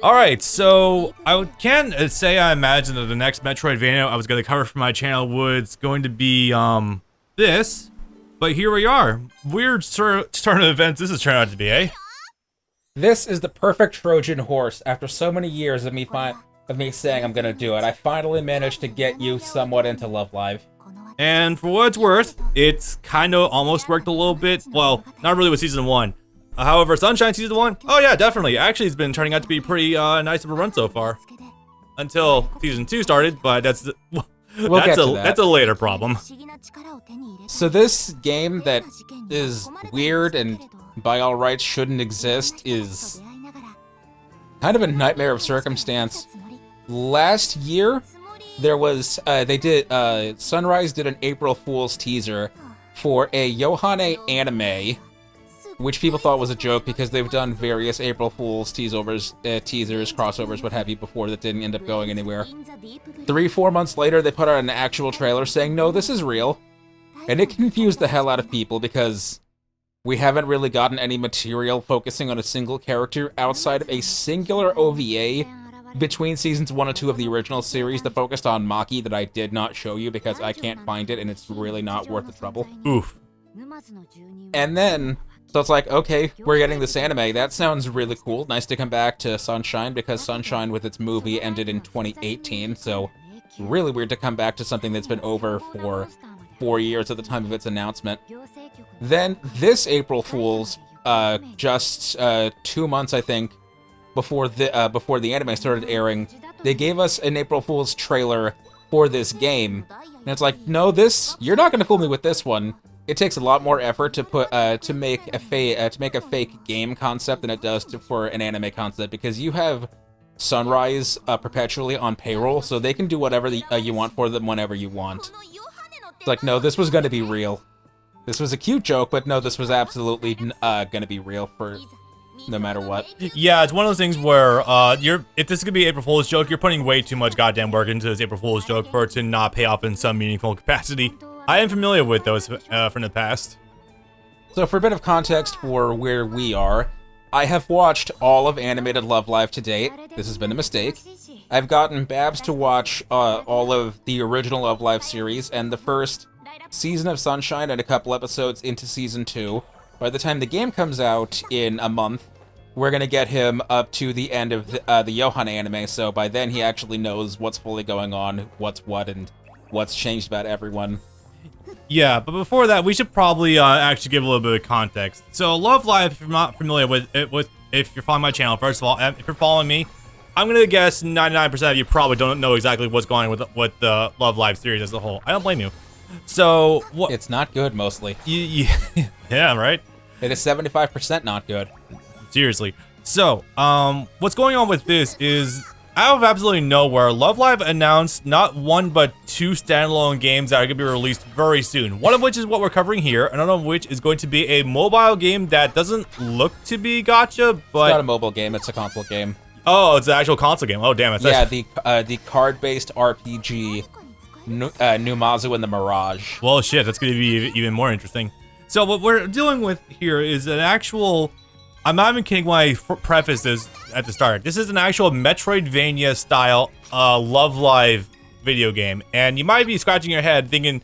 Alright, so I can say I imagine that the next Metroidvania I was going to cover for my channel was going to be, this. But here we are. Weird turn of events this has turned out to be, eh? This is the perfect Trojan horse. After so many years of me saying I'm gonna do it, I finally managed to get you somewhat into Love Live. And for what it's worth, it's kind of almost worked a little bit. Well, not really with Season 1. However, Sunshine Season 1, oh yeah, definitely. Actually, it's been turning out to be pretty nice of a run so far. Until Season 2 started, but that's a later problem. So this game that is weird and by all rights shouldn't exist is kind of a nightmare of circumstance. Last year, there was, Sunrise did an April Fool's teaser for a Yohane anime, which people thought was a joke because they've done various April Fool's teasers, crossovers, what have you, before that didn't end up going anywhere. 3-4 months later, they put out an actual trailer saying, no, this is real. And it confused the hell out of people because we haven't really gotten any material focusing on a single character outside of a singular OVA between seasons 1 and 2 of the original series that focused on Maki that I did not show you because I can't find it and it's really not worth the trouble. Oof. And then, so it's like, okay, we're getting this anime. That sounds really cool. Nice to come back to Sunshine because Sunshine with its movie ended in 2018, so really weird to come back to something that's been over for 4 years at the time of its announcement. Then this April Fool's, just 2 months, I think, before the anime started airing, they gave us an April Fool's trailer for this game, and it's like, no, you're not gonna fool me with this one. It takes a lot more effort to make a fake game concept than it does for an anime concept because you have Sunrise perpetually on payroll, so they can do whatever you want for them whenever you want. It's like, no, this was gonna be real. This was a cute joke, but no, this was absolutely gonna be real for no matter what. Yeah, it's one of those things where if this is gonna be April Fool's joke, you're putting way too much goddamn work into this April Fool's joke for it to not pay off in some meaningful capacity. I am familiar with those from the past. So for a bit of context for where we are, I have watched all of animated Love Live to date. This has been a mistake. I've gotten Babs to watch all of the original Love Live series and the first season of Sunshine and a couple episodes into Season 2. By the time the game comes out in a month, we're gonna get him up to the end of the Yohane anime, so by then he actually knows what's fully going on, what's what, and what's changed about everyone. Yeah, but before that, we should probably actually give a little bit of context. So, Love Live, if you're not familiar with it, if you're following my channel, first of all, if you're following me, I'm gonna guess 99% of you probably don't know exactly what's going on with the Love Live series as a whole. I don't blame you. So, what? It's not good, mostly. Yeah, right? It is 75% not good. Seriously. So, what's going on with this is, out of absolutely nowhere, Love Live announced not one but 2 standalone games that are going to be released very soon. One of which is what we're covering here, another of which is going to be a mobile game that doesn't look to be gacha, but... It's not a mobile game, it's a console game. Oh, it's an actual console game. Oh, damn it. Yeah, the card-based RPG, Numazu and the Mirage. Well, shit, that's going to be even more interesting. So what we're dealing with here is an actual... I'm not even kidding when I preface this at the start. This is an actual Metroidvania-style Love Live video game. And you might be scratching your head thinking,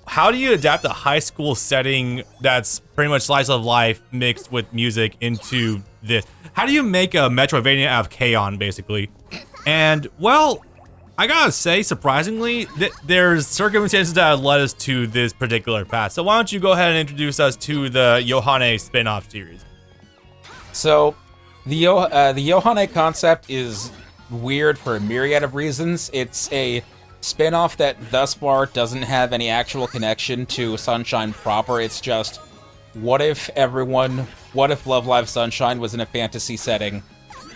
how do you adapt a high school setting that's pretty much slice of life mixed with music into this? How do you make a Metroidvania out of K-On!, basically? And, well, I gotta say, surprisingly, there's circumstances that have led us to this particular path. So why don't you go ahead and introduce us to the Yohane spin-off series? So, the Yohane concept is weird for a myriad of reasons. It's a spin-off that thus far doesn't have any actual connection to Sunshine proper. It's just, what if Love Live Sunshine was in a fantasy setting?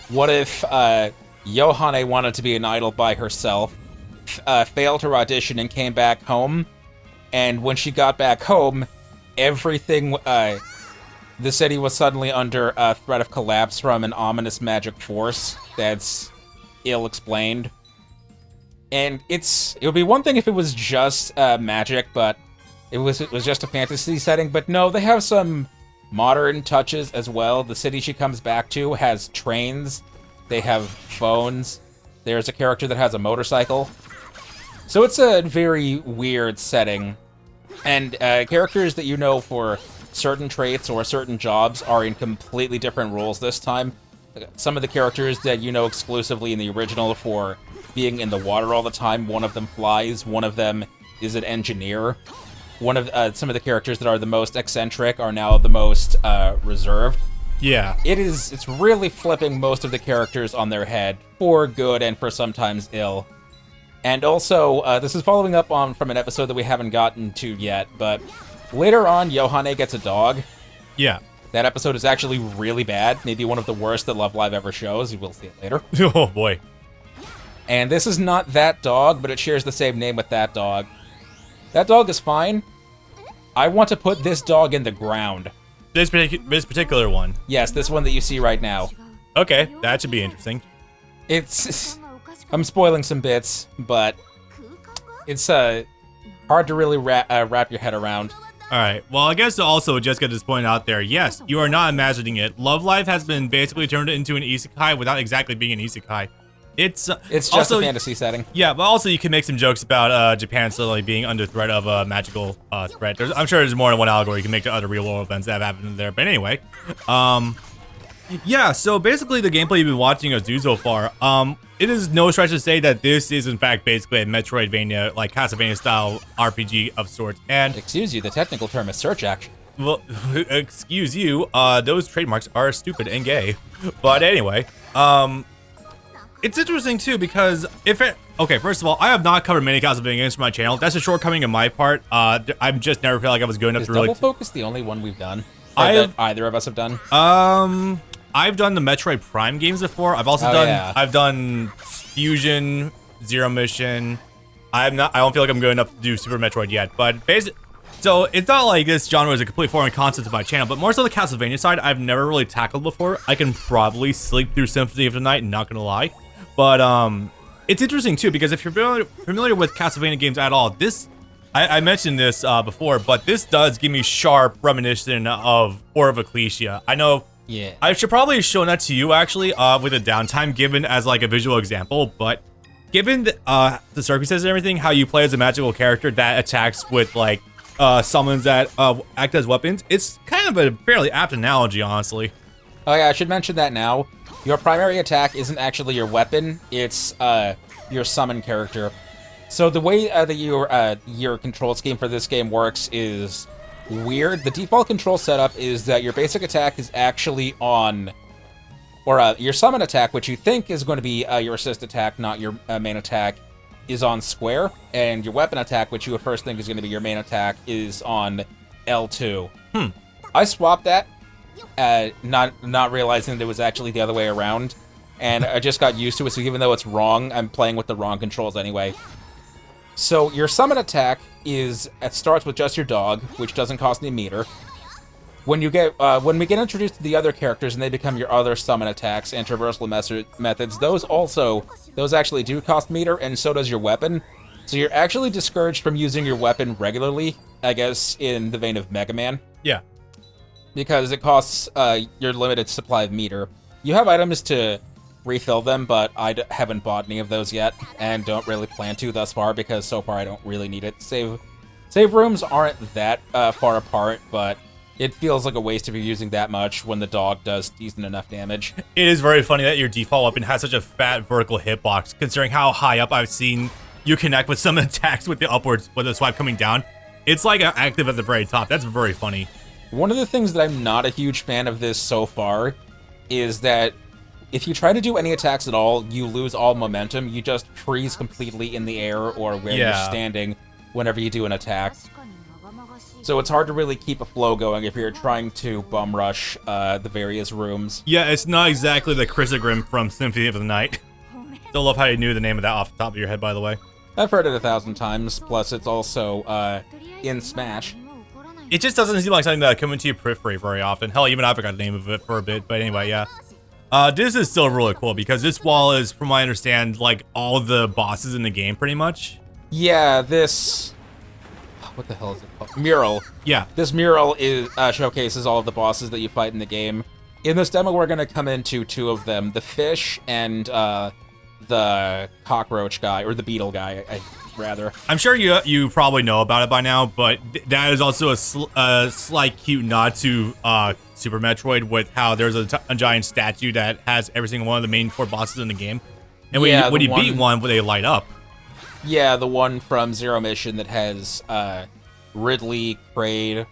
What if Yohane wanted to be an idol by herself, failed her audition and came back home, and when she got back home, everything... the city was suddenly under a threat of collapse from an ominous magic force that's ill-explained. And it would be one thing if it was just magic, but it was just a fantasy setting. But no, they have some modern touches as well. The city she comes back to has trains. They have phones. There's a character that has a motorcycle. So it's a very weird setting. And characters that you know for certain traits or certain jobs are in completely different roles this time. Some of the characters that you know exclusively in the original for being in the water all the time, one of them flies, one of them is an engineer. One of some of the characters that are the most eccentric are now the most reserved. Yeah. It's really flipping most of the characters on their head, for good and for sometimes ill. And also, this is following up on from an episode that we haven't gotten to yet, but later on, Yohane gets a dog. Yeah. That episode is actually really bad, maybe one of the worst that Love Live ever shows. You will see it later. Oh, boy. And this is not that dog, but it shares the same name with that dog. That dog is fine. I want to put this dog in the ground. This particular one? Yes, this one that you see right now. Okay, that should be interesting. I'm spoiling some bits, but it's hard to really wrap your head around. Alright, well, I guess to also just get this point out there, yes, you are not imagining it. Love Live has been basically turned into an isekai without exactly being an isekai. It's just also a fantasy setting. Yeah, but also you can make some jokes about Japan suddenly being under threat of a magical threat. I'm sure there's more than one allegory you can make to other real-world events that have happened there. But anyway, yeah, so basically the gameplay you've been watching us do so far, it is no stretch to say that this is in fact basically a Metroidvania, like Castlevania-style RPG of sorts. And excuse you, the technical term is search action. Well, excuse you, those trademarks are stupid and gay. But anyway, it's interesting too because okay, first of all, I have not covered many Castlevania games for my channel. That's a shortcoming on my part. I've just never felt like I was good enough to really. Is Double Focus the only one we've done? That either of us have done? I've done the Metroid Prime games before. I've also I've done Fusion, Zero Mission. I don't feel like I'm good enough to do Super Metroid yet, but basically. So it's not like this genre is a complete foreign concept to my channel, but more so the Castlevania side I've never really tackled before. I can probably sleep through Symphony of the Night, not gonna lie. But it's interesting too, because if you're familiar with Castlevania games at all, I mentioned this before, but this does give me sharp reminiscence of War of Ecclesia. I know I should probably have shown that to you actually with a downtime given as like a visual example, but given the circumstances and everything, how you play as a magical character that attacks with like summons that act as weapons, it's kind of a fairly apt analogy, honestly. Oh yeah, I should mention that now. Your primary attack isn't actually your weapon, it's your summon character. So the way that your control scheme for this game works is weird. The default control setup is that your basic attack is actually on, or your summon attack, which you think is going to be your assist attack, not your main attack, is on square, and your weapon attack, which you would first think is going to be your main attack, is on L2. I swapped that, not realizing that it was actually the other way around, and I just got used to it, so even though it's wrong, I'm playing with the wrong controls anyway. So your summon attack starts with just your dog, which doesn't cost any meter. When we get introduced to the other characters and they become your other summon attacks and traversal methods, those actually do cost meter, and so does your weapon. So you're actually discouraged from using your weapon regularly, I guess, in the vein of Mega Man. Yeah. Because it costs your limited supply of meter. You have items to refill them, but I haven't bought any of those yet, and don't really plan to thus far, because so far I don't really need it. Save rooms aren't that far apart, but it feels like a waste to be using that much when the dog does decent enough damage. It is very funny that your default weapon has such a fat vertical hitbox, considering how high up I've seen you connect with some attacks with the upwards, with the swipe coming down. It's like active at the very top. That's very funny. One of the things that I'm not a huge fan of this so far is that if you try to do any attacks at all, you lose all momentum. You just freeze completely in the air or where you're standing whenever you do an attack. So it's hard to really keep a flow going if you're trying to bum rush the various rooms. Yeah, it's not exactly the Chrysogrim from Symphony of the Night. Still love how you knew the name of that off the top of your head, by the way. I've heard it 1,000 times, plus it's also in Smash. It just doesn't seem like something that come into your periphery very often. Hell, even I forgot the name of it for a bit, but anyway, yeah. This is still really cool because this wall is, from what I understand, like all the bosses in the game, pretty much. Yeah, this... what the hell is it called? Mural. Yeah. This mural is showcases all of the bosses that you fight in the game. In this demo, we're going to come into two of them, the fish and the cockroach guy, or the beetle guy, rather. I'm sure you probably know about it by now, but that is also a slight cute nod to Super Metroid, with how there's a giant statue that has every single one of the main 4 bosses in the game. And when you beat one, they light up. Yeah, the one from Zero Mission that has Ridley, Kraid.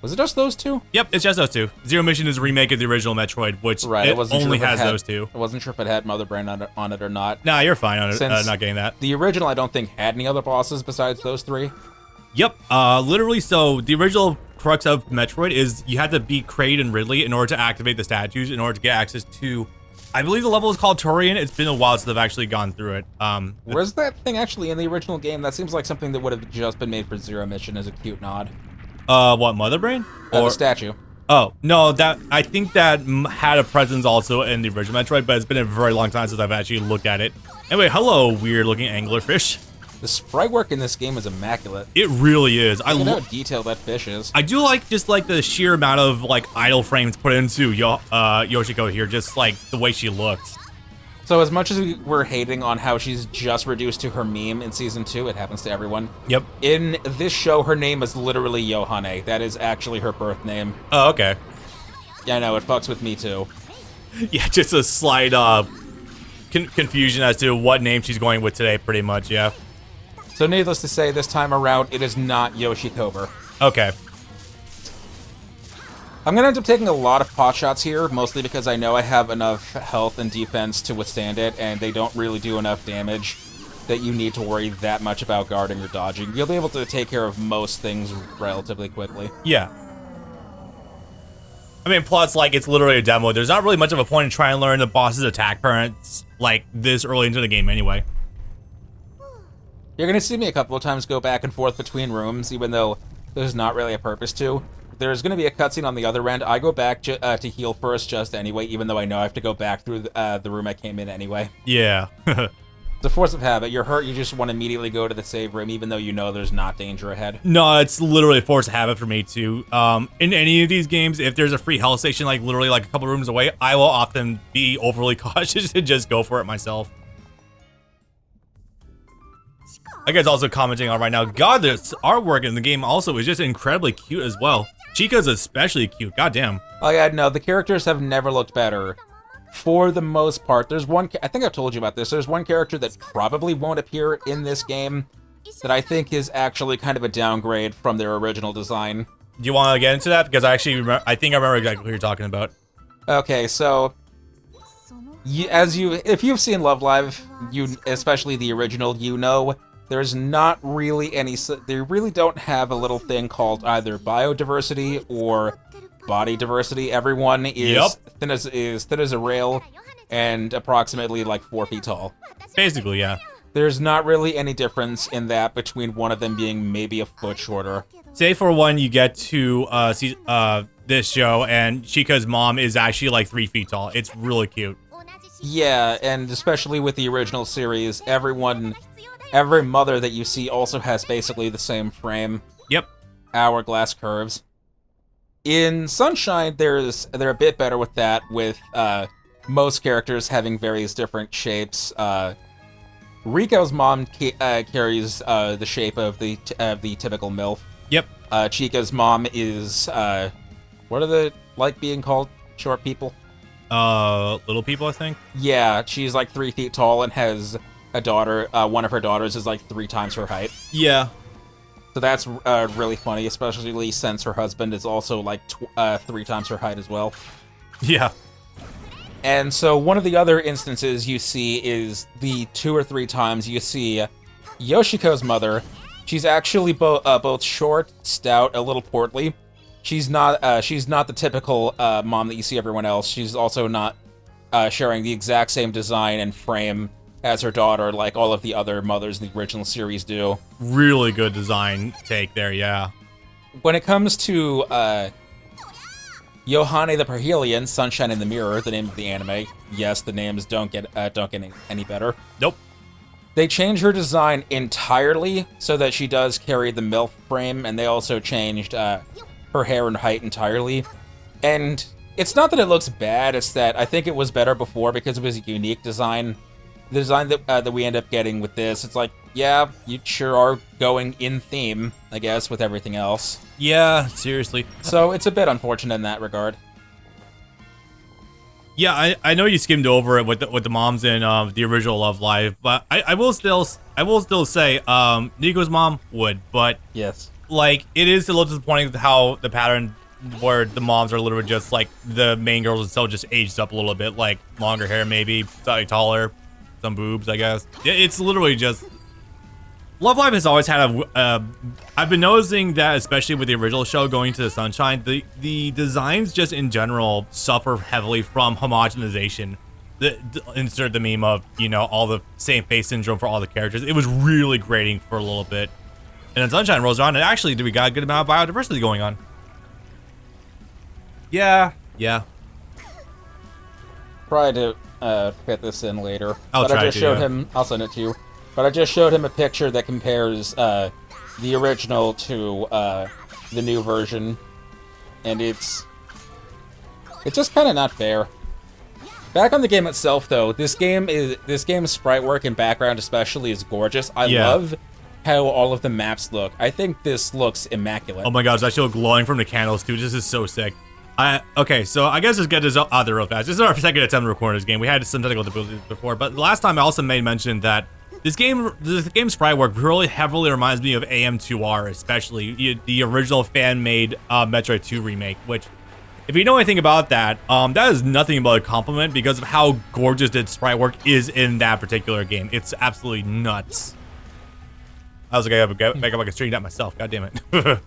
Was it just those two? Yep, it's just those two. Zero Mission is a remake of the original Metroid, which only has those two. I wasn't sure if it had Mother Brain on it or not. Nah, you're fine on it, not getting that. The original, I don't think, had any other bosses besides those 3. Yep, literally, so the original crux of Metroid is you had to beat Kraid and Ridley in order to activate the statues, in order to get access to, I believe the level is called Torian. It's been a while since I've actually gone through it. Was that thing actually in the original game? That seems like something that would have just been made for Zero Mission as a cute nod. What, Mother Brain? Or the statue. Oh, no, I think that had a presence also in the original Metroid, but it's been a very long time since I've actually looked at it. Anyway, hello, weird-looking anglerfish. The sprite work in this game is immaculate. It really is. Look at how detailed that fish is. I do like just like the sheer amount of like idle frames put into Yoshiko here, just like the way she looks. So as much as we're hating on how she's just reduced to her meme in Season 2, it happens to everyone. Yep. In this show, her name is literally Yohane. That is actually her birth name. Oh, okay. Yeah, I know, it fucks with me too. Yeah, just a slight confusion as to what name she's going with today, pretty much, yeah. So needless to say, this time around, it is not Yoshiko. Okay. I'm going to end up taking a lot of pot shots here, mostly because I know I have enough health and defense to withstand it, and they don't really do enough damage that you need to worry that much about guarding or dodging. You'll be able to take care of most things relatively quickly. Yeah. I mean, plus, like, it's literally a demo. There's not really much of a point in trying to learn the boss's attack patterns, like, this early into the game anyway. You're going to see me a couple of times go back and forth between rooms, even though there's not really a purpose to. There's going to be a cutscene on the other end. I go back to heal first just anyway, even though I know I have to go back through the room I came in anyway. Yeah. It's a force of habit. You're hurt, you just want to immediately go to the save room, even though you know there's not danger ahead. No, it's literally a force of habit for me, too. In any of these games, if there's a free health station, like, literally, like, a couple rooms away, I will often be overly cautious and just go for it myself. I guess also commenting on right now, God, this artwork in the game also is just incredibly cute as well. Chica's especially cute, goddamn. Oh yeah, no, the characters have never looked better. For the most part, there's one, I think I've told you about this, there's one character that probably won't appear in this game that I think is actually kind of a downgrade from their original design. Do you want to get into that? Because I think I remember exactly what you're talking about. Okay, so if you've seen Love Live, especially the original, you know there's not really any. They really don't have a little thing called either biodiversity or body diversity. Everyone is thin as a rail and approximately like 4 feet tall. Basically, yeah. There's not really any difference in that between one of them being maybe a foot shorter. Say for one, you get to see this show, and Chica's mom is actually like 3 feet tall. It's really cute. Yeah, and especially with the original series, every mother that you see also has basically the same frame. Yep. Hourglass curves. In Sunshine, they're a bit better with that, with most characters having various different shapes. Riko's mom carries the shape of the typical MILF. Yep. Chica's mom is what are they like being called? Short people? Little people, I think. Yeah, she's like 3 feet tall and has a daughter. One of her daughters is like 3 times her height. Yeah. So that's really funny, especially since her husband is also like 3 times her height as well. Yeah. And so one of the other instances you see is the 2 or 3 times you see Yoshiko's mother. She's actually both short, stout, a little portly. She's not the typical mom that you see everyone else. She's also not sharing the exact same design and frame as her daughter, like all of the other mothers in the original series do. Really good design take there, yeah. When it comes to Yohane The Parhelion, Sunshine in the Mirror, the name of the anime, yes, the names don't get any better. Nope. They changed her design entirely so that she does carry the MILF frame, and they also changed her hair and height entirely. And it's not that it looks bad, it's that I think it was better before because it was a unique design. The design that we end up getting with this, it's like, yeah, you sure are going in theme, I guess, with everything else. Yeah, seriously. So it's a bit unfortunate in that regard. Yeah, I know you skimmed over it with the moms in the original Love Live, but I will still say Nico's mom would, but yes, like it is a little disappointing how the pattern where the moms are literally just like the main girls themselves just aged up a little bit, like longer hair maybe, slightly taller, some boobs, I guess. It's literally just Love Live has always had I've been noticing that, especially with the original show going to the Sunshine, the designs just in general suffer heavily from homogenization. Insert the meme of, you know, all the same face syndrome for all the characters. It was really grating for a little bit. And then Sunshine rolls around, and actually we got a good amount of biodiversity going on. Yeah. Try to fit this in later. I'll send it to you. But I just showed him a picture that compares the original to the new version, and it's just kind of not fair. Back on the game itself, though, this game's sprite work and background especially is gorgeous. I love how all of the maps look. I think this looks immaculate. Oh my god, it's actually glowing from the candles too. This is so sick. Okay, so I guess let's get this out there real fast. This is our second attempt to record this game. We had some technical difficulties before, but last time I also made mention that this game's sprite work really heavily reminds me of AM2R, especially the original fan-made Metroid 2 remake, which, if you know anything about that, that is nothing but a compliment because of how gorgeous the sprite work is in that particular game. It's absolutely nuts. I was like, I gotta make up like a string that myself. God damn it.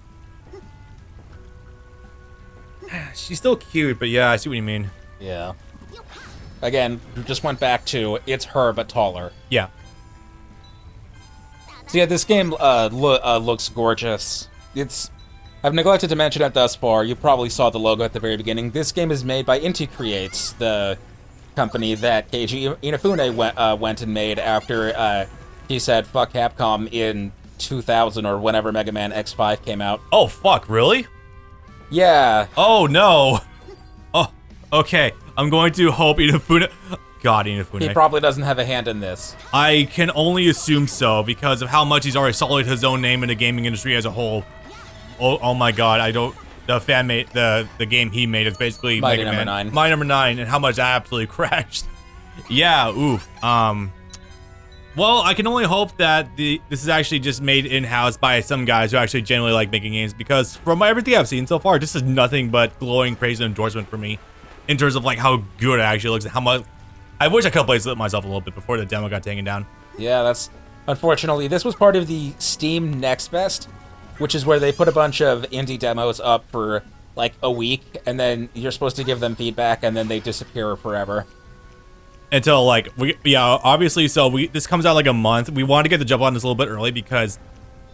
She's still cute, but yeah, I see what you mean. Yeah. Again, just went back to it's her but taller. Yeah. So yeah, this game looks gorgeous. I've neglected to mention it thus far. You probably saw the logo at the very beginning. This game is made by Inti Creates, the company that Keiji Inafune went and made after he said fuck Capcom in 2000 or whenever Mega Man X5 came out. Oh fuck, really? Yeah. Oh no. Oh, okay. I'm going to hope Inafune. God, Inafune. He probably doesn't have a hand in this. I can only assume so because of how much he's already sullied his own name in the gaming industry as a whole. Oh my god, the game he made is basically Mighty Mega Number Man. 9. Mighty Number 9, and how much that absolutely crashed. Yeah, oof. Well, I can only hope that this is actually just made in-house by some guys who actually genuinely like making games, because from everything I've seen so far, this is nothing but glowing praise and endorsement for me in terms of like how good it actually looks and how much. I wish I could have played it myself a little bit before the demo got taken down. Yeah, that's unfortunately this was part of the Steam Next Fest, which is where they put a bunch of indie demos up for like a week, and then you're supposed to give them feedback, and then they disappear forever. Until like obviously, so this comes out like a month. We wanted to get the jump on this a little bit early because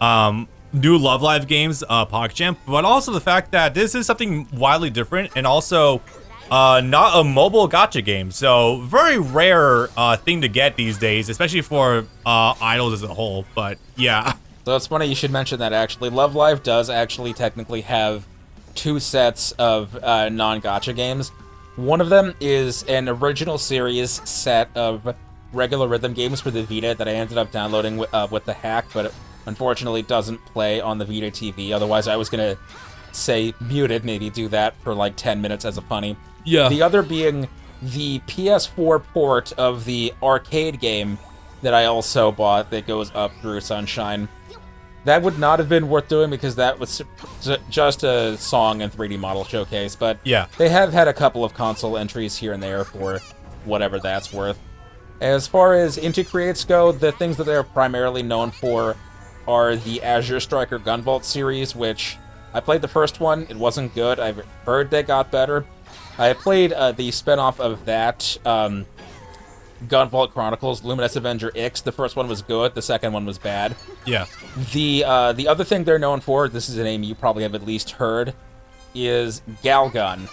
new Love Live games, PogChamp, but also the fact that this is something wildly different and also not a mobile gacha game. So very rare thing to get these days, especially for idols as a whole. But yeah. So it's funny you should mention that, actually. Love Live does actually technically have 2 sets of non-gacha games. One of them is an original series set of regular rhythm games for the Vita that I ended up downloading with the hack, but it unfortunately doesn't play on the Vita TV. Otherwise, I was going to say muted, maybe do that for like 10 minutes as a funny. Yeah. The other being the PS4 port of the arcade game that I also bought that goes up through Sunshine. That would not have been worth doing because that was just a song and 3D model showcase, but yeah, they have had a couple of console entries here and there for whatever that's worth. As far as Inti Creates go, the things that they're primarily known for are the Azure Striker Gunvolt series, which I played the first one. It wasn't good. I've heard they got better. I played the spinoff of that, Gunvolt Chronicles, Luminous Avenger X. The first one was good, the second one was bad. Yeah. The other thing they're known for, this is a name you probably have at least heard, is Galgun.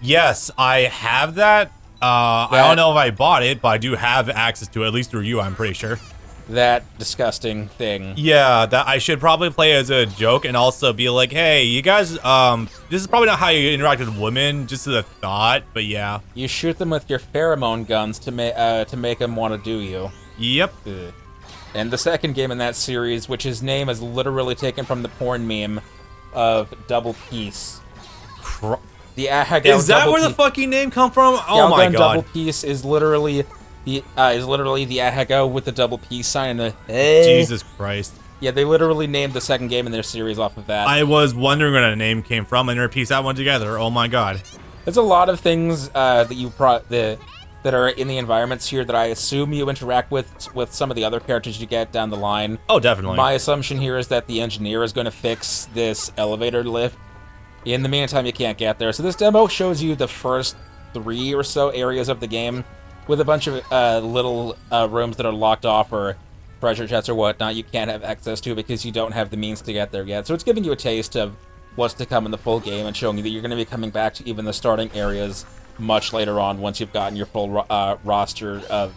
Yes, I have that. I don't know if I bought it, but I do have access to it, at least through you, I'm pretty sure. that disgusting thing. Yeah, that I should probably play as a joke and also be like, hey, you guys, this is probably not how you interact with women, just as a thought, but yeah. You shoot them with your pheromone guns to make them want to do you. Yep. Ugh. And the second game in that series, which his name is literally taken from the porn meme of Double Peace. The Ahagao Is that where the fucking name come from? Oh my god. Double Peace is literally the Ahagao with the double peace sign and the Jesus Christ. Yeah, they literally named the second game in their series off of that. I was wondering where that name came from and they're pieced that one together. Oh my god. There's a lot of things that are in the environments here that I assume you interact with some of the other characters you get down the line. Oh, definitely. My assumption here is that the engineer is going to fix this elevator lift. In the meantime, you can't get there. So this demo shows you the first 3 or so areas of the game with a bunch of little rooms that are locked off or treasure chests or whatnot you can't have access to because you don't have the means to get there yet. So it's giving you a taste of what's to come in the full game and showing you that you're going to be coming back to even the starting areas much later on once you've gotten your full roster of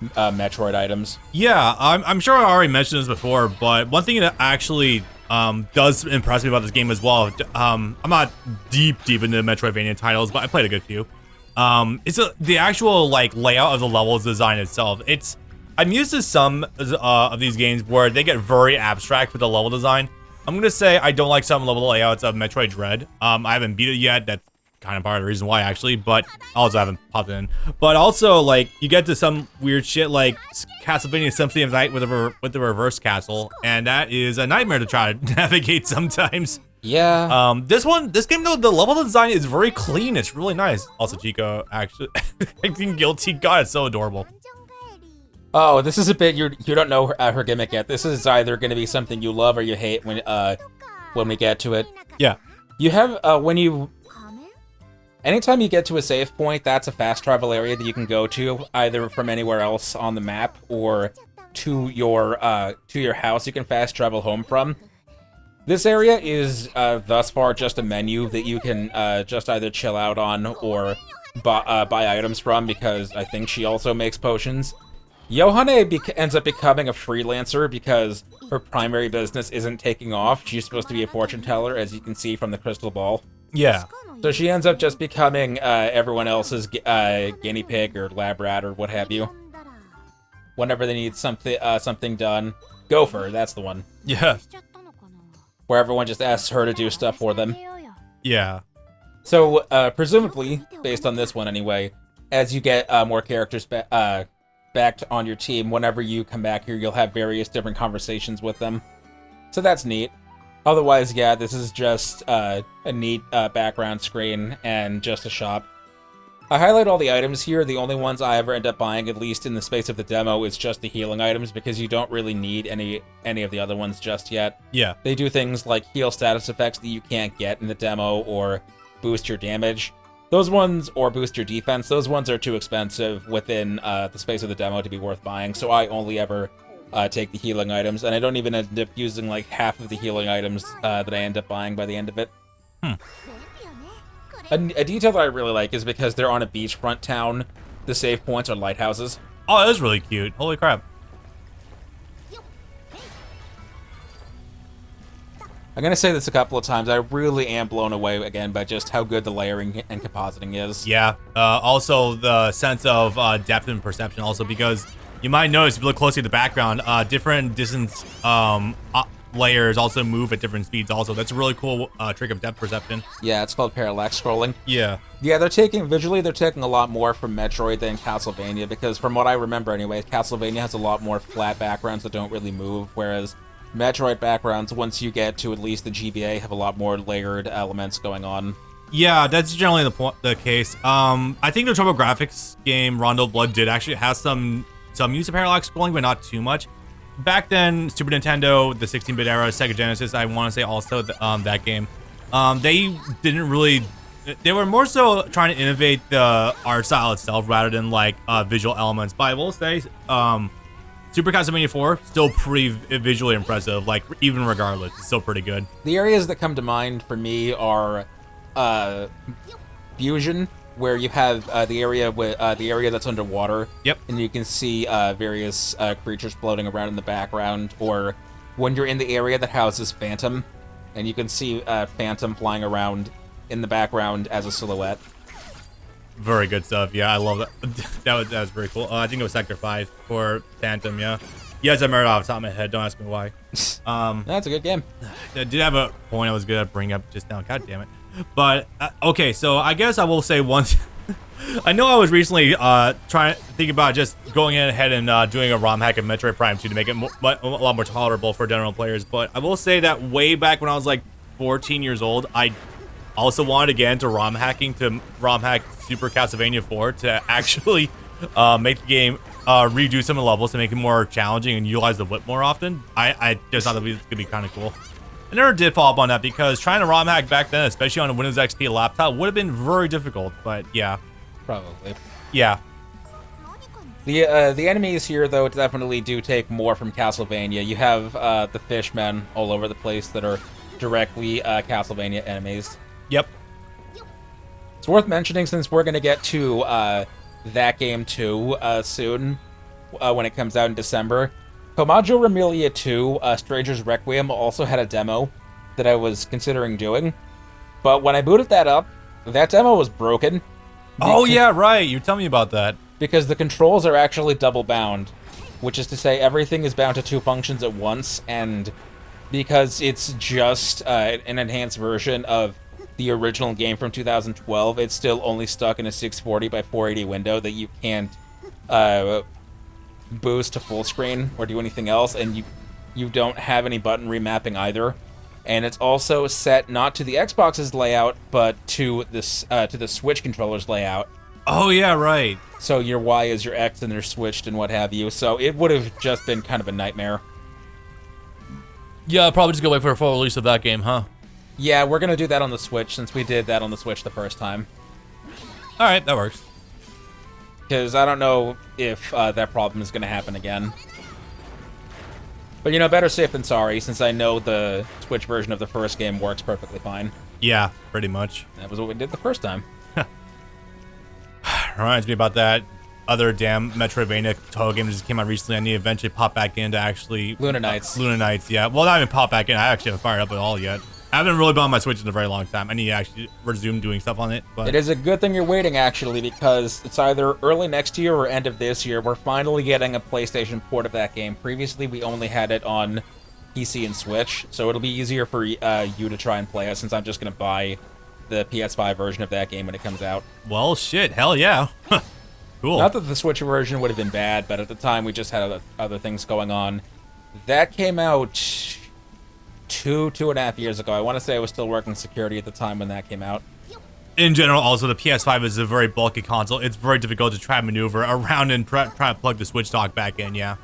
Metroid items. Yeah, I'm sure I already mentioned this before, but one thing that actually does impress me about this game as well, I'm not deep into Metroidvania titles, but I played a good few. It's the actual like layout of the levels design itself. I'm used to some of these games where they get very abstract with the level design. I'm gonna say I don't like some level layouts of Metroid Dread. I haven't beat it yet. That's kind of part of the reason why, actually, but I also haven't popped it in. But also, like, you get to some weird shit like Castlevania Symphony of Night with the reverse castle, and that is a nightmare to try to navigate sometimes. Yeah. This game though, the level design is very clean. It's really nice. Also, Chico actually acting guilty. God, it's so adorable. Oh, this is a bit you don't know her gimmick yet. This is either going to be something you love or you hate when we get to it. Yeah. You have anytime you get to a save point, that's a fast travel area that you can go to either from anywhere else on the map or to your house you can fast travel home from. This area is thus far just a menu that you can just either chill out on or buy items from because I think she also makes potions. Yohane ends up becoming a freelancer because her primary business isn't taking off. She's supposed to be a fortune teller, as you can see from the crystal ball. Yeah. So she ends up just becoming everyone else's guinea pig or lab rat or what have you. Whenever they need something done. Gopher, that's the one. Yeah. Where everyone just asks her to do stuff for them. Yeah. So, presumably, based on this one anyway, as you get more characters back on your team, whenever you come back here, you'll have various different conversations with them. So that's neat. Otherwise, yeah, this is just a neat background screen and just a shop. I highlight all the items here. The only ones I ever end up buying, at least in the space of the demo, is just the healing items because you don't really need any of the other ones just yet. Yeah. They do things like heal status effects that you can't get in the demo or boost your damage. Those ones, or boost your defense, those ones are too expensive within the space of the demo to be worth buying, so I only ever take the healing items, and I don't even end up using like half of the healing items that I end up buying by the end of it. A detail that I really like is because they're on a beachfront town, the save points are lighthouses. Oh, that is really cute. Holy crap. I'm gonna say this a couple of times, I really am blown away again by just how good the layering and compositing is. Yeah, also the sense of depth and perception also, because you might notice if you look closely at the background, different distance layers also move at different speeds also. That's a really cool trick of depth perception. Yeah, it's called parallax scrolling. Yeah. Yeah, they're taking a lot more from Metroid than Castlevania, because from what I remember anyway, Castlevania has a lot more flat backgrounds that don't really move, whereas Metroid backgrounds, once you get to at least the GBA, have a lot more layered elements going on. Yeah, that's generally the case. I think the TurboGrafx game Rondo Blood did actually have some use of parallax scrolling, but not too much. Back then, Super Nintendo, the 16-bit era, Sega Genesis, I want to say also that game, they didn't really. They were more so trying to innovate the art style itself rather than like visual elements. But I will say, Super Castlevania 4 still pretty visually impressive. Like even regardless, it's still pretty good. The areas that come to mind for me are Fusion, where you have the area that's underwater. Yep. And you can see various creatures floating around in the background, or when you're in the area that houses Phantom, and you can see Phantom flying around in the background as a silhouette. Very good stuff. Yeah, I love that. That was very cool. I think it was Sector 5 for Phantom, yeah. Yes, I remember off the top of my head. Don't ask me why. That's a good game. I did have a point I was going to bring up just now. God damn it. But, okay, so I guess I will say once... I know I was recently trying to think about just going ahead and doing a ROM hack of Metroid Prime 2 to make it a lot more tolerable for general players. But I will say that way back when I was like 14 years old, I also wanted to get into ROM hacking to ROM hack Super Castlevania 4 to actually make the game redo some of the levels to make it more challenging and utilize the whip more often. I just thought that was going to be kind of cool. I never did follow up on that because trying to ROM hack back then, especially on a Windows XP laptop, would have been very difficult. But yeah. Probably. Yeah. The enemies here, though, definitely do take more from Castlevania. You have the fishmen all over the place that are directly Castlevania enemies. Yep. It's worth mentioning, since we're going to get to that game too soon, when it comes out in December. Comaggio Remilia 2, Stranger's Requiem, also had a demo that I was considering doing. But when I booted that up, that demo was broken. Oh, yeah, right. You tell me about that. Because the controls are actually double bound, which is to say everything is bound to two functions at once, and because it's just an enhanced version of the original game from 2012, it's still only stuck in a 640 by 480 window that you can't boost to full screen or do anything else, and you don't have any button remapping either. And it's also set not to the Xbox's layout, but to the Switch controller's layout. Oh, yeah, right. So your Y is your X and they're switched and what have you. So it would have just been kind of a nightmare. Yeah, probably just go wait for a full release of that game, huh? Yeah, we're going to do that on the Switch, since we did that on the Switch the first time. All right, that works. Because I don't know if that problem is going to happen again. But, you know, better safe than sorry, since I know the Switch version of the first game works perfectly fine. Yeah, pretty much. That was what we did the first time. Reminds me about that other damn Metroidvania Toho game that just came out recently. I need to eventually pop back in to actually... Luna Knights. Luna Knights, yeah. Well, not even pop back in. I actually haven't fired up at all yet. I haven't really been on my Switch in a very long time. I need to actually resume doing stuff on it. But it is a good thing you're waiting, actually, because it's either early next year or end of this year. We're finally getting a PlayStation port of that game. Previously, we only had it on PC and Switch, so it'll be easier for you to try and play it, since I'm just going to buy the PS5 version of that game when it comes out. Well, shit, hell yeah. Cool. Not that the Switch version would have been bad, but at the time we just had other things going on. That came out two and a half years ago. I want to say I was still working security at the time when that came out. In general, also, the PS5 is a very bulky console. It's very difficult to try and maneuver around and try to plug the Switch dock back in, yeah.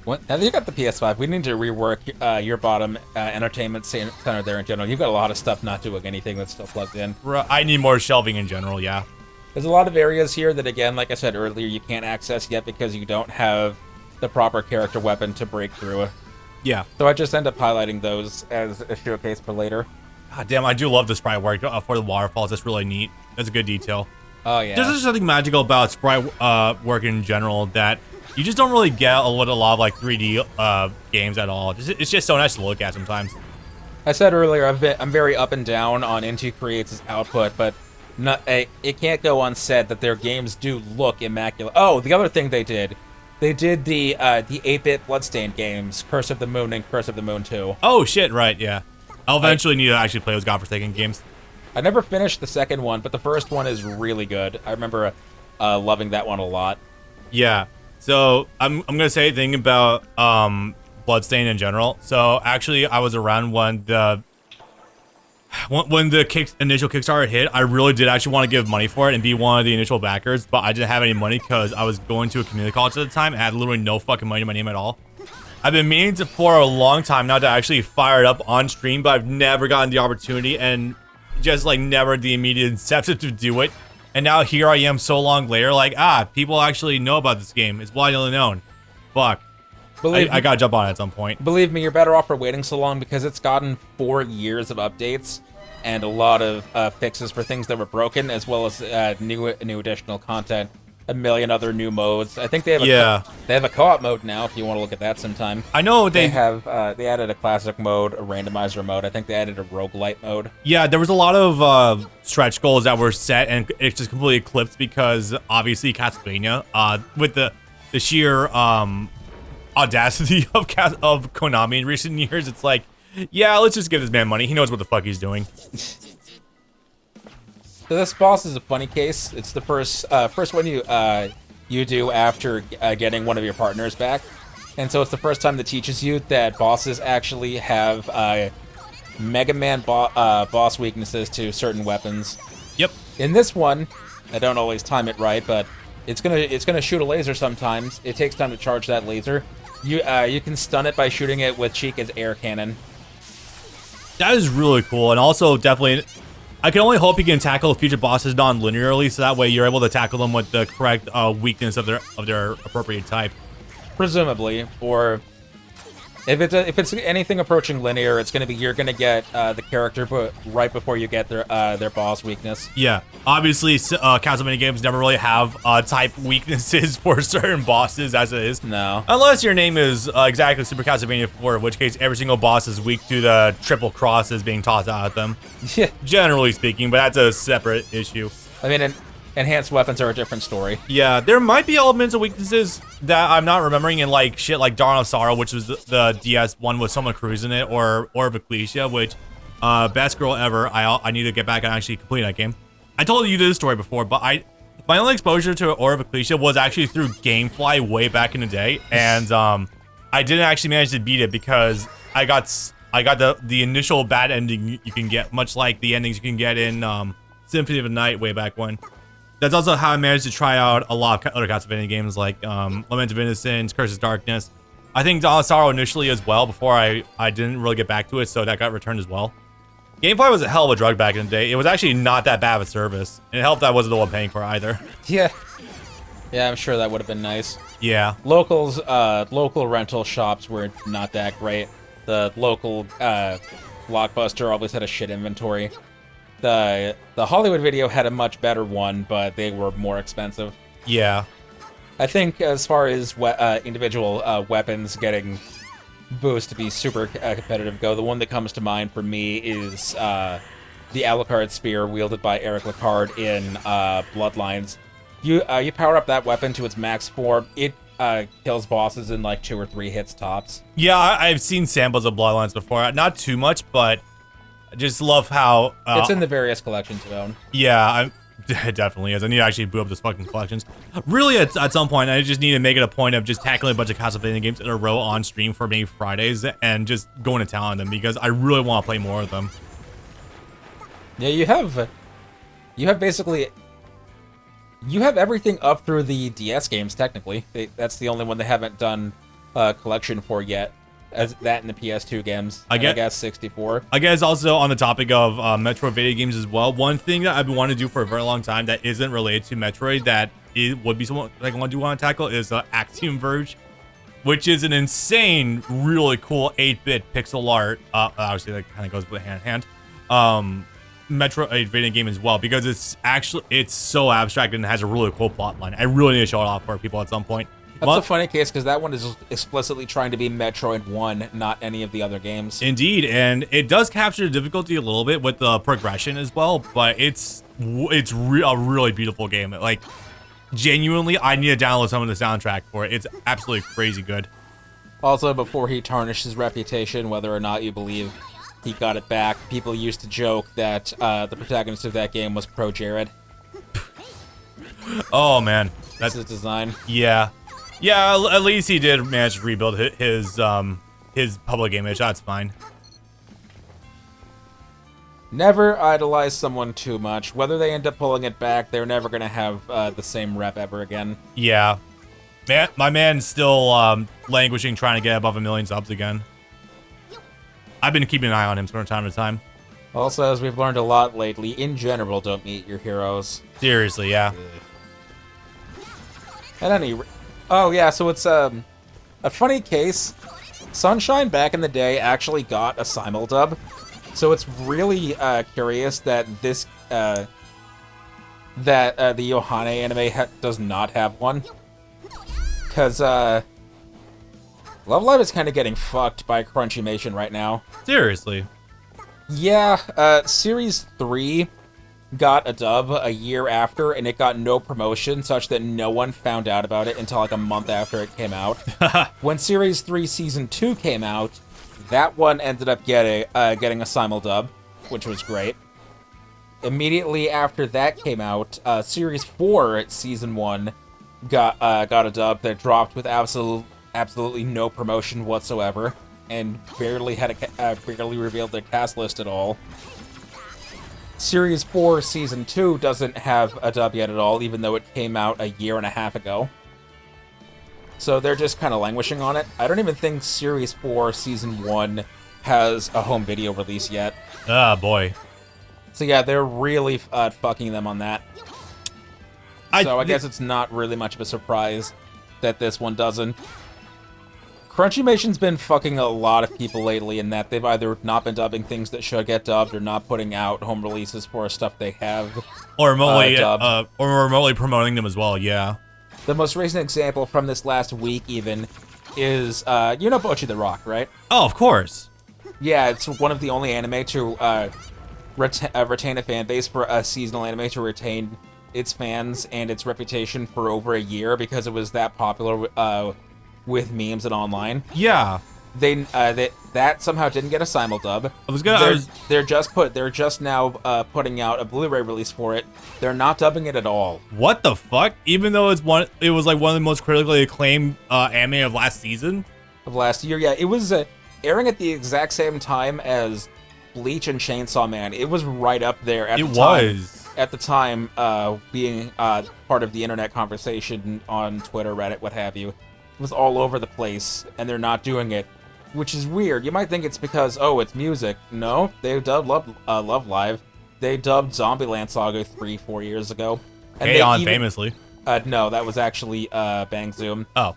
What? Now that you got the PS5, we need to rework your bottom entertainment center there in general. You've got a lot of stuff not doing anything that's still plugged in. I need more shelving in general, yeah. There's a lot of areas here that, again, like I said earlier, you can't access yet because you don't have the proper character weapon to break through. Yeah. So I just end up highlighting those as a showcase for later. God damn, I do love the sprite work for the waterfalls. That's really neat. That's a good detail. Oh, yeah. There's just something magical about sprite work in general that you just don't really get a lot of like 3D games at all. It's just so nice to look at sometimes. I said earlier, I'm very up and down on Inti Creates' output, but it can't go unsaid that their games do look immaculate. Oh, the other thing they did the 8-bit Bloodstained games, Curse of the Moon and Curse of the Moon 2. Oh shit, right, yeah. I'll eventually need to actually play those godforsaken games. I never finished the second one, but the first one is really good. I remember loving that one a lot. Yeah. So I'm gonna say a thing about Bloodstained in general. So actually, I was around when the initial Kickstarter hit. I really did actually want to give money for it and be one of the initial backers, but I didn't have any money because I was going to a community college at the time and had literally no fucking money to my name at all. I've been meaning to for a long time now to actually fire it up on stream, but I've never gotten the opportunity and just like never the immediate incentive to do it. And now here I am so long later, like, people actually know about this game. It's widely known. Fuck. I gotta jump on it at some point. Believe me, you're better off for waiting so long because it's gotten 4 years of updates. and a lot of fixes for things that were broken, as well as new additional content. A million other new modes. I think they have they have a co-op mode now. If you want to look at that sometime. I know they have they added a classic mode, a randomizer mode. I think they added a roguelite mode. Yeah, there was a lot of stretch goals that were set and it just completely eclipsed because obviously Castlevania, with the sheer audacity of Konami in recent years, it's like, yeah, let's just give this man money. He knows what the fuck he's doing. So this boss is a funny case. It's the first one you do after getting one of your partners back, and so it's the first time that teaches you that bosses actually have Mega Man boss weaknesses to certain weapons. Yep. In this one, I don't always time it right, but it's gonna shoot a laser sometimes. It takes time to charge that laser. You can stun it by shooting it with Chica's air cannon. That is really cool, and also definitely. I can only hope you can tackle future bosses non-linearly, so that way you're able to tackle them with the correct weakness of their appropriate type. Presumably, or if it's anything approaching linear, it's gonna be you're gonna get the character right before you get their boss weakness. Yeah, obviously, Castlevania games never really have type weaknesses for certain bosses as it is. No, unless your name is exactly Super Castlevania 4, in which case every single boss is weak to the triple crosses being tossed out at them. Yeah, generally speaking, but that's a separate issue. I mean, enhanced weapons are a different story. Yeah, there might be elements of weaknesses that I'm not remembering in like shit like Dawn of Sorrow, which was the DS one with someone cruising it, or Ecclesia, which best girl ever. I need to get back and actually complete that game. I told you this story before, but my only exposure to Orb of Ecclesia was actually through GameFly way back in the day, and I didn't actually manage to beat it because I got the initial bad ending you can get, much like the endings you can get in Symphony of the Night way back when. That's also how I managed to try out a lot of other Castlevania games like Lament of Innocence, Curse of Darkness. I think Dawn of Sorrow initially as well before I didn't really get back to it, so that got returned as well. GameFly was a hell of a drug back in the day. It was actually not that bad of a service. And it helped that I wasn't the one paying for it either. Yeah. Yeah, I'm sure that would have been nice. Yeah. Local rental shops were not that great. The local Blockbuster always had a shit inventory. The Hollywood Video had a much better one, but they were more expensive. Yeah. I think as far as individual weapons getting boost to be super competitive go, the one that comes to mind for me is the Alucard Spear wielded by Eric Lecard in Bloodlines. You power up that weapon to its max form, it kills bosses in like 2 or 3 hits tops. Yeah, I've seen samples of Bloodlines before. Not too much, but I just love how... it's in the various collections you own. Yeah, it definitely is. I need to actually boot up those fucking collections. Really, at some point, I just need to make it a point of just tackling a bunch of Castlevania games in a row on stream for maybe Fridays and just going to town on them because I really want to play more of them. Yeah, you have basically... You have everything up through the DS games, technically. That's the only one they haven't done a collection for yet. As that in the PS2 games, I guess 64. I guess also on the topic of Metroidvania games as well, one thing that I've been wanting to do for a very long time that isn't related to Metroid that it would be something like I do want to tackle is Axiom Verge, which is an insane, really cool 8-bit pixel art. Obviously, that kind of goes with hand in hand. Metroidvania game as well because it's so abstract and it has a really cool plot line. I really need to show it off for people at some point. That's a funny case because that one is explicitly trying to be Metroid 1, not any of the other games. Indeed, and it does capture the difficulty a little bit with the progression as well, but it's a really beautiful game. Like, genuinely, I need to download some of the soundtrack for it. It's absolutely crazy good. Also, before he tarnished his reputation, whether or not you believe he got it back, people used to joke that the protagonist of that game was pro-Jared. Oh, man. That's his design. Yeah. Yeah, at least he did manage to rebuild his public image. That's fine. Never idolize someone too much. Whether they end up pulling it back, they're never going to have the same rep ever again. Yeah. My man's still languishing, trying to get above 1 million subs again. I've been keeping an eye on him from time to time. Also, as we've learned a lot lately, in general, don't meet your heroes. Seriously, yeah. At any Oh, yeah, so it's a funny case. Sunshine back in the day actually got a simuldub, So it's really curious that this the Yohane anime does not have one, because Love Live is kind of getting fucked by Crunchymation right now. Seriously. Yeah, Series 3 got a dub a year after, and it got no promotion, such that no one found out about it until like a month after it came out. When Series 3 Season 2 came out, that one ended up getting a simuldub, which was great. Immediately after that came out, Series 4 Season 1 got a dub that dropped with absolutely no promotion whatsoever, and barely revealed their cast list at all. Series 4 Season 2 doesn't have a dub yet at all, even though it came out a year and a half ago. So they're just kind of languishing on it. I don't even think Series 4 Season 1 has a home video release yet. Ah, boy. So yeah, they're really fucking them on that. So I guess it's not really much of a surprise that this one doesn't. Crunchymation been fucking a lot of people lately in that they've either not been dubbing things that should get dubbed or not putting out home releases for stuff they have or remotely dubbed. Or remotely promoting them as well, yeah. The most recent example from this last week even is, you know Bocchi the Rock, right? Oh, of course. Yeah, it's one of the only anime to retain a fan base for a seasonal anime to retain its fans and its reputation for over a year because it was that popular with memes and online. Yeah. That somehow didn't get a simuldub. They're just now putting out a Blu-ray release for it. They're not dubbing it at all. What the fuck? Even though it was like one of the most critically acclaimed anime of last season? Of last year, yeah. It was airing at the exact same time as Bleach and Chainsaw Man. It was right up there at the time. At the time, being part of the internet conversation on Twitter, Reddit, what have you. It was all over the place, and they're not doing it, which is weird. You might think it's because, oh, it's music. No, they dubbed Love Live. They dubbed Zombieland Saga 3-4 years ago. And famously. No, that was actually Bang Zoom. Oh.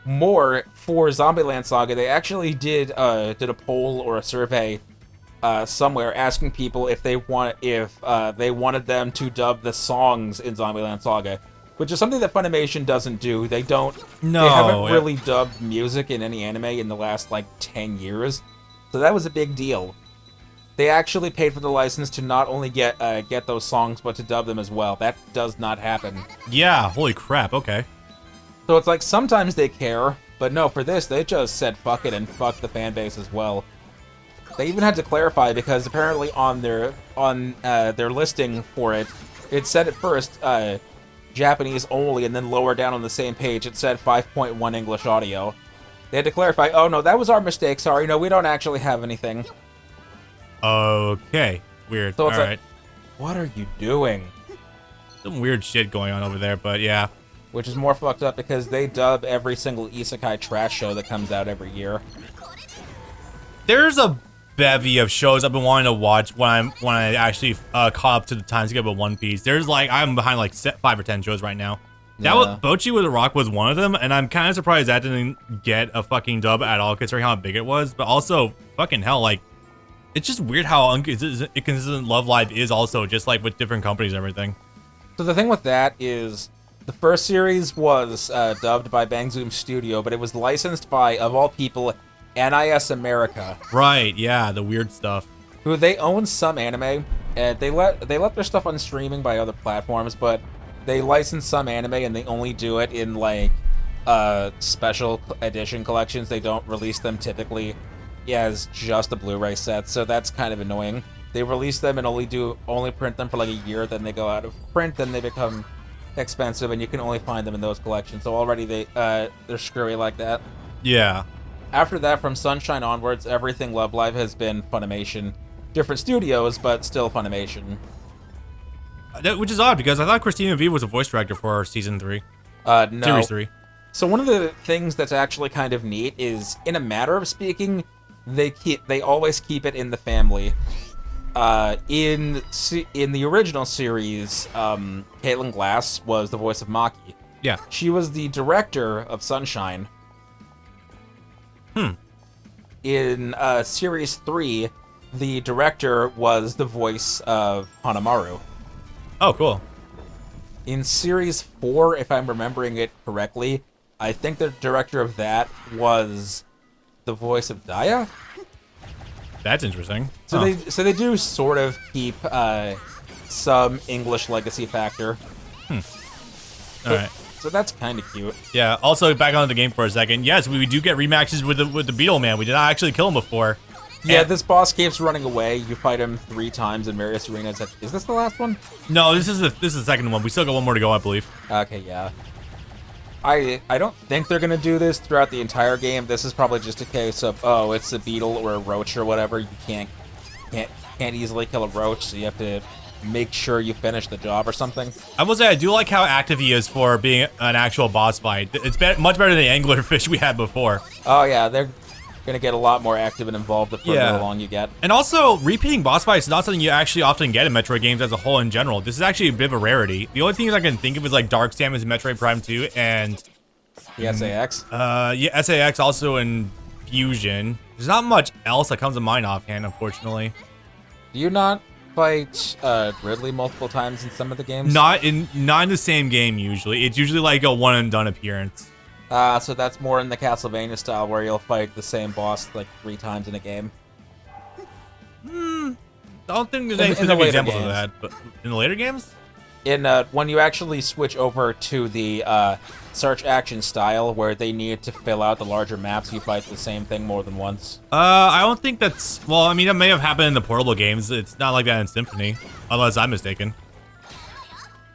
More for Zombieland Saga, they actually did a poll or a survey somewhere asking people if they wanted them to dub the songs in Zombieland Saga. Which is something that Funimation doesn't do. They haven't really dubbed music in any anime in the last, 10 years. So that was a big deal. They actually paid for the license to not only get those songs, but to dub them as well. That does not happen. Yeah, holy crap, okay. So it's like, sometimes they care, but no, for this, they just said fuck it and fuck the fan base as well. They even had to clarify, because apparently on their listing for it, it said at first, Japanese only, and then lower down on the same page it said 5.1 English audio. They had to clarify, oh no, that was our mistake, sorry, no, we don't actually have anything. Okay, weird. So it's Alright. What are you doing? Some weird shit going on over there, but yeah. Which is more fucked up because they dub every single isekai trash show that comes out every year. There's a bevy of shows I've been wanting to watch when I actually caught up to the time skip of One Piece. I'm behind 5 or 10 shows right now. Yeah. Bocchi with the Rock was one of them, and I'm kind of surprised that didn't get a fucking dub at all, considering how big it was. But also, fucking hell, it's just weird how inconsistent Love Live is also, just with different companies and everything. So the thing with that is, the first series was dubbed by Bang Zoom Studio, but it was licensed by, of all people, NIS America. Right, yeah, the weird stuff. Who they own some anime, and they let their stuff on streaming by other platforms, but they license some anime and they only do it in special edition collections. They don't release them typically as just a Blu-ray set, so that's kind of annoying. They release them and only print them for a year, then they go out of print, then they become expensive, and you can only find them in those collections. So already they're screwy like that. Yeah. After that, from Sunshine onwards, everything Love Live has been Funimation. Different studios, but still Funimation. Which is odd, because I thought Christina V was a voice director for Season 3. No. Series 3. So one of the things that's actually kind of neat is, in a matter of speaking, they always keep it in the family. In the original series, Caitlin Glass was the voice of Maki. Yeah. She was the director of Sunshine. In Series 3, the director was the voice of Hanamaru. Oh, cool. In Series 4, if I'm remembering it correctly, I think the director of that was the voice of Daya. That's interesting. So they do sort of keep some English legacy factor. All right. So that's kind of cute. Yeah. Also, back on the game for a second. Yes, we do get rematches with the Beetle Man. We did not actually kill him before. Yeah, this boss keeps running away. You fight him 3 times in various arenas. Is this the last one? No, this is the second one. We still got one more to go, I believe. Okay, yeah. I don't think they're gonna do this throughout the entire game. This is probably just a case of, oh, it's a beetle or a roach or whatever. You can't easily kill a roach, so you have to make sure you finish the job or something. I will say I do like how active he is for being an actual boss fight. It's much better than the anglerfish we had before. Oh yeah, they're gonna get a lot more active and involved the further along you get. And also, repeating boss fights is not something you actually often get in Metroid games as a whole in general. This is actually a bit of a rarity. The only things I can think of is like Dark Samus in Metroid Prime 2 and the SAX. Yeah, SAX also in Fusion. There's not much else that comes to mind offhand, unfortunately. Do you not fight Ridley multiple times in some of the games? Not in the same game usually. It's usually like a one and done appearance. So that's more in the Castlevania style, where you'll fight the same boss like 3 times in a game. I don't think there's any specific examples of that, but in the later games? In when you actually switch over to the search action style, where they need to fill out the larger maps, you fight the same thing more than once. I don't think that's... Well, I mean, that may have happened in the portable games. It's not like that in Symphony, unless I'm mistaken.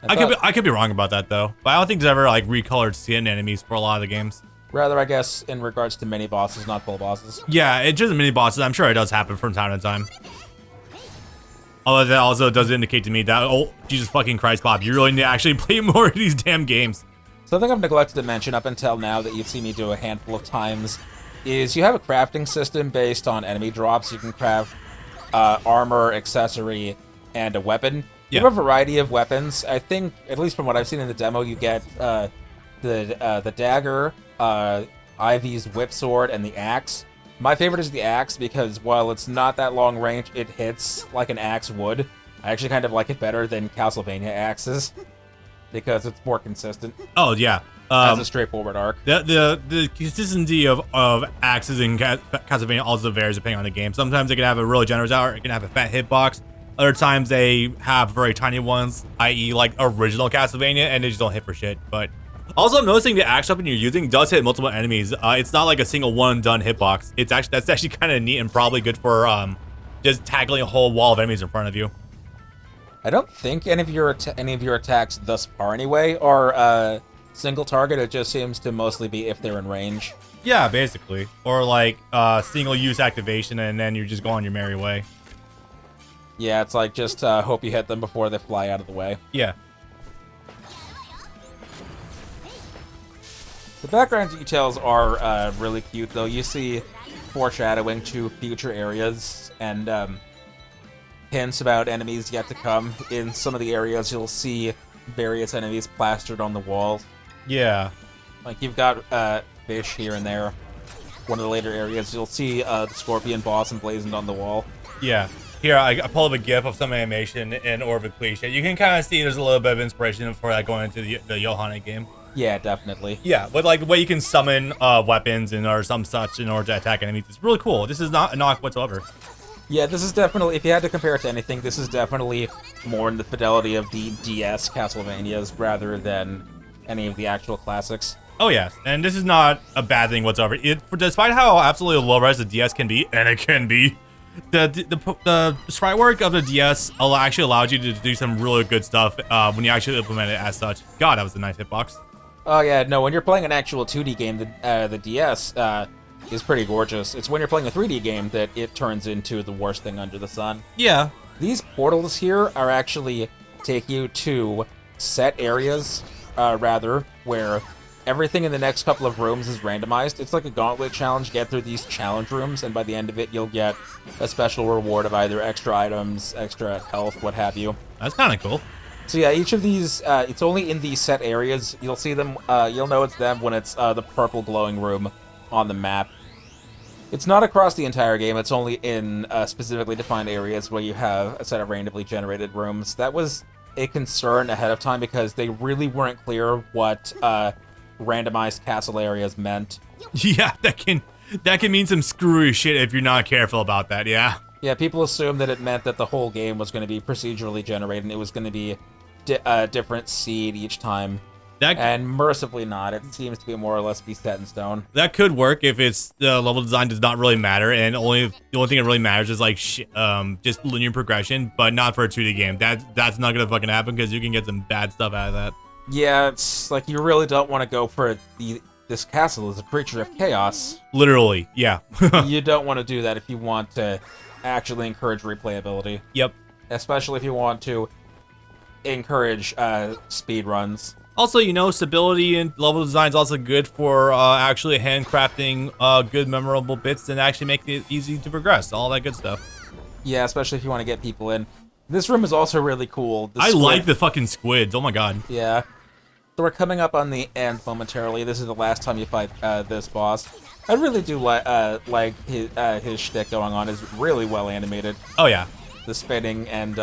I could be wrong about that though, but I don't think there's ever like recolored skin enemies for a lot of the games. Rather, I guess, in regards to mini bosses, not full bosses. Yeah, it's just mini bosses. I'm sure it does happen from time to time. Although that also does indicate to me that, oh, Jesus fucking Christ, Bob, you really need to actually play more of these damn games. Something I've neglected to mention up until now that you've seen me do a handful of times is you have a crafting system based on enemy drops. You can craft armor, accessory, and a weapon. You have a variety of weapons. I think, at least from what I've seen in the demo, you get the dagger, Ivy's whip sword, and the axe. My favorite is the axe because while it's not that long range, it hits like an axe would. I actually kind of like it better than Castlevania axes because it's more consistent. Oh yeah, as a straightforward arc. The consistency of axes in Castlevania also varies depending on the game. Sometimes it can have a really generous hour, it can have a fat hitbox. Other times they have very tiny ones, i.e. like original Castlevania, and they just don't hit for shit. But also I'm noticing the axe weapon you're using does hit multiple enemies. It's not like a single one done hitbox. That's actually kind of neat and probably good for just tackling a whole wall of enemies in front of you. I don't think any of your attacks thus far anyway are single target. It just seems to mostly be if they're in range. Yeah, basically, or like single use activation, and then you just go on your merry way. Yeah, it's like just hope you hit them before they fly out of the way. Yeah. The background details are really cute, though. You see foreshadowing to future areas and hints about enemies yet to come. In some of the areas, you'll see various enemies plastered on the walls. Yeah. Like, you've got fish here and there. One of the later areas, you'll see the scorpion boss emblazoned on the wall. Yeah. Here, I pulled up a GIF of some animation in Orb of Cliche. You can kind of see there's a little bit of inspiration for that going into the Yohane game. Yeah, definitely. Yeah, but like the way you can summon weapons or some such in order to attack enemies, it's really cool. This is not a knock whatsoever. Yeah, this is definitely, if you had to compare it to anything, this is definitely more in the fidelity of the DS Castlevanias rather than any of the actual classics. Oh yes, and this is not a bad thing whatsoever. Despite how absolutely low-res the DS can be, and it can be, the sprite work of the DS actually allows you to do some really good stuff when you actually implement it as such. God, that was a nice hitbox. Oh yeah, no, when you're playing an actual 2D game, the DS is pretty gorgeous. It's when you're playing a 3D game that it turns into the worst thing under the sun. Yeah. These portals here are actually take you to set areas, where everything in the next couple of rooms is randomized. It's like a gauntlet challenge. Get through these challenge rooms, and by the end of it, you'll get a special reward of either extra items, extra health, what have you. That's kind of cool. So yeah, each of these, it's only in these set areas. You'll see them, you'll know it's them when it's the purple glowing room on the map. It's not across the entire game, it's only in specifically defined areas where you have a set of randomly generated rooms. That was a concern ahead of time because they really weren't clear what randomized castle areas meant. Yeah, that can mean some screwy shit if you're not careful about that, yeah. Yeah, people assumed that it meant that the whole game was going to be procedurally generated and it was going to be a different seed each time. And mercifully not. It seems to be more or less be set in stone. That could work if it's the level design does not really matter, and the only thing that really matters is like just linear progression, but not for a 2D game. That's not gonna fucking happen because you can get some bad stuff out of that. Yeah, it's like you really don't want to go for this castle is a creature of chaos. Literally, yeah. You don't want to do that if you want to actually encourage replayability. Yep. Especially if you want to encourage speed runs. Also, you know, stability and level design is also good for actually handcrafting good, memorable bits and actually making it easy to progress. All that good stuff. Yeah, especially if you want to get people in. This room is also really cool. I like the fucking squids. Oh my god. Yeah. So we're coming up on the end momentarily. This is the last time you fight this boss. I really do like his shtick going on. Is really well animated. Oh yeah. The spinning and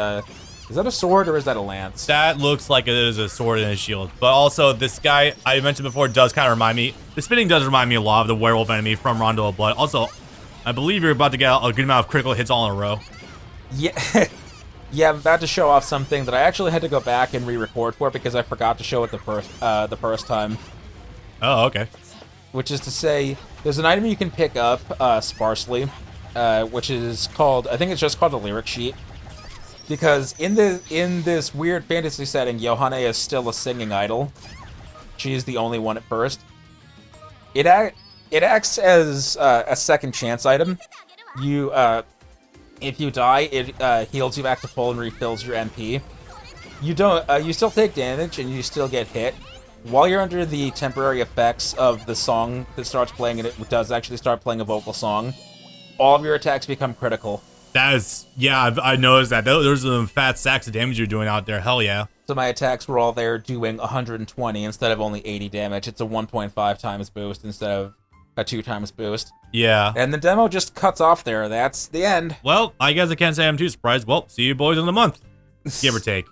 is that a sword or is that a lance? That looks like it is a sword and a shield. But also, this guy I mentioned before does kind of remind me. The spinning does remind me a lot of the werewolf enemy from Rondo of Blood. Also, I believe you're about to get a good amount of critical hits all in a row. Yeah. Yeah, I'm about to show off something that I actually had to go back and re-record for because I forgot to show it the first time. Oh, okay. Which is to say, there's an item you can pick up sparsely, which is called, I think it's just called a lyric sheet. Because in this weird fantasy setting, Yohane is still a singing idol. She is the only one at first. It acts as a second chance item. You if you die, it heals you back to full and refills your MP. You still take damage and you still get hit. While you're under the temporary effects of the song that starts playing, and it does actually start playing a vocal song, all of your attacks become critical. That is, yeah, I noticed that. Those are some fat sacks of damage you're doing out there. Hell yeah. So my attacks were all there doing 120 instead of only 80 damage. It's a 1.5 times boost instead of a 2 times boost. Yeah. And the demo just cuts off there. That's the end. Well, I guess I can't say I'm too surprised. Well, see you boys in a month. Give or take.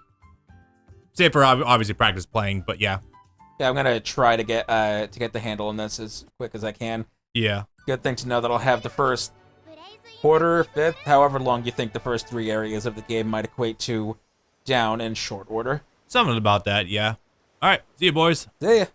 Save for obviously practice playing, but yeah. Yeah, I'm gonna try to get the handle on this as quick as I can. Yeah. Good thing to know that I'll have the first quarter, fifth, however long you think the first 3 areas of the game might equate to down in short order. Something about that, yeah. Alright, see you boys. See ya.